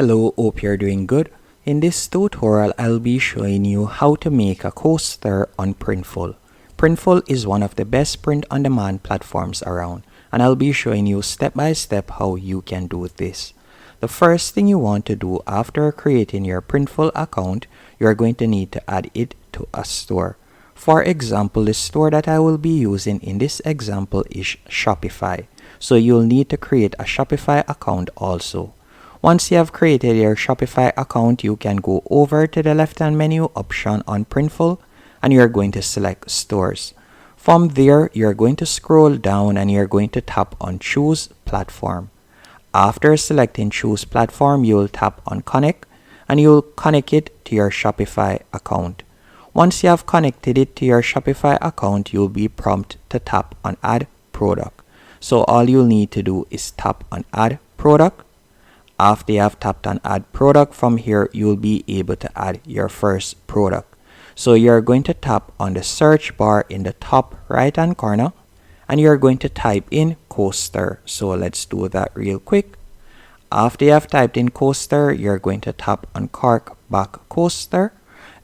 Hello, hope you're doing good. In this tutorial, I'll be showing you how to make a coaster on Printful. Printful is one of the best print-on-demand platforms around, and I'll be showing you step by step how you can do this. The first thing you want to do after creating your Printful account, you're going to need to add it to a store. For example, the store that I will be using in this example is Shopify. So you'll need to create a Shopify account also. Once you have created your Shopify account, you can go over to the left-hand menu option on Printful and you're going to select Stores. From there, you're going to scroll down and you're going to tap on Choose Platform. After selecting Choose Platform, you'll tap on Connect and you'll connect it to your Shopify account. Once you have connected it to your Shopify account, you'll be prompted to tap on Add Product. So all you'll need to do is tap on Add Product. After you have tapped on Add Product, from here you'll be able to add your first product. So you're going to tap on the search bar in the top right hand corner and you're going to type in coaster. So let's do that real quick. After you have typed in coaster, you're going to tap on Cork Back Coaster.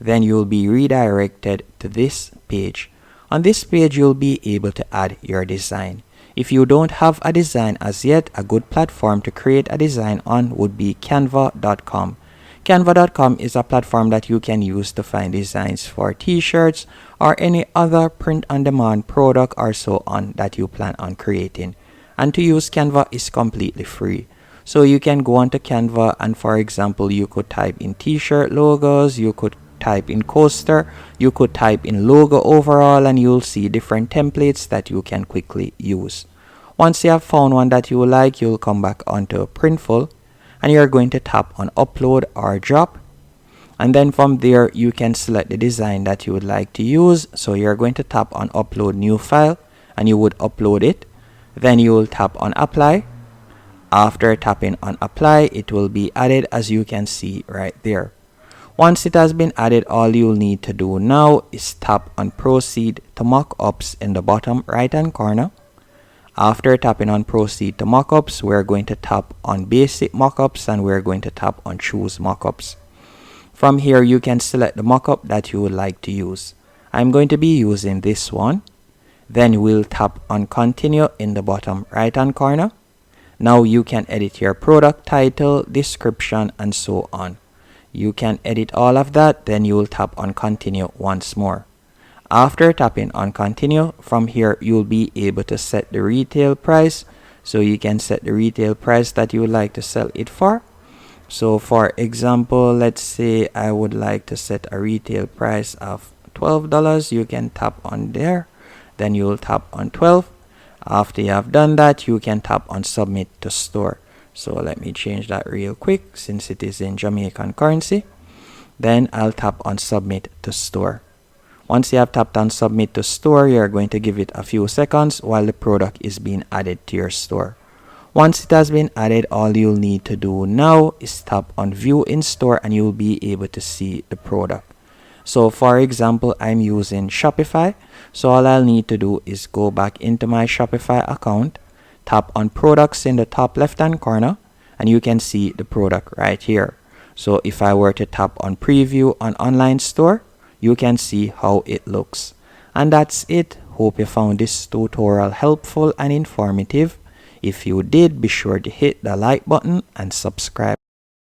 Then you'll be redirected to this page. On this page, you'll be able to add your design. If you don't have a design as yet, a good platform to create a design on would be canva.com. Canva.com is a platform that you can use to find designs for t-shirts or any other print-on-demand product or so on that you plan on creating. And to use Canva is completely free. So you can go onto Canva and, for example, you could type in t-shirt logos, you could type in coaster, you could type in logo overall, and you'll see different templates that you can quickly use. Once you have found one that you like, you'll come back onto Printful and you're going to tap on Upload or Drop, and then from there you can select the design that you would like to use. So you're going to tap on Upload New File and you would upload it. Then you will tap on Apply. After tapping on Apply, it will be added, as you can see right there. Once it has been added, all you'll need to do now is tap on Proceed to Mockups in the bottom right hand corner. After tapping on Proceed to Mockups, we're going to tap on Basic Mockups and we're going to tap on Choose Mockups. From here, you can select the mockup that you would like to use. I'm going to be using this one. Then we'll tap on Continue in the bottom right hand corner. Now you can edit your product title, description, and so on. You can edit all of that, then you will tap on Continue once more. After tapping on Continue, from here you'll be able to set the retail price. So you can set the retail price that you would like to sell it for. So for example, let's say I would like to set a retail price of $12. You can tap on there, then you'll tap on 12. After you have done that, you can tap on Submit to Store. So let me change that real quick since it is in Jamaican currency. Then I'll tap on Submit to Store. Once you have tapped on Submit to Store, you're going to give it a few seconds while the product is being added to your store. Once it has been added, all you'll need to do now is tap on View in Store and you'll be able to see the product. So for example, I'm using Shopify. So all I'll need to do is go back into my Shopify account, tap on Products in the top left hand corner, and you can see the product right here. So if I were to tap on Preview on Online Store, you can see how it looks. And that's it. Hope you found this tutorial helpful and informative. If you did, be sure to hit the like button and subscribe.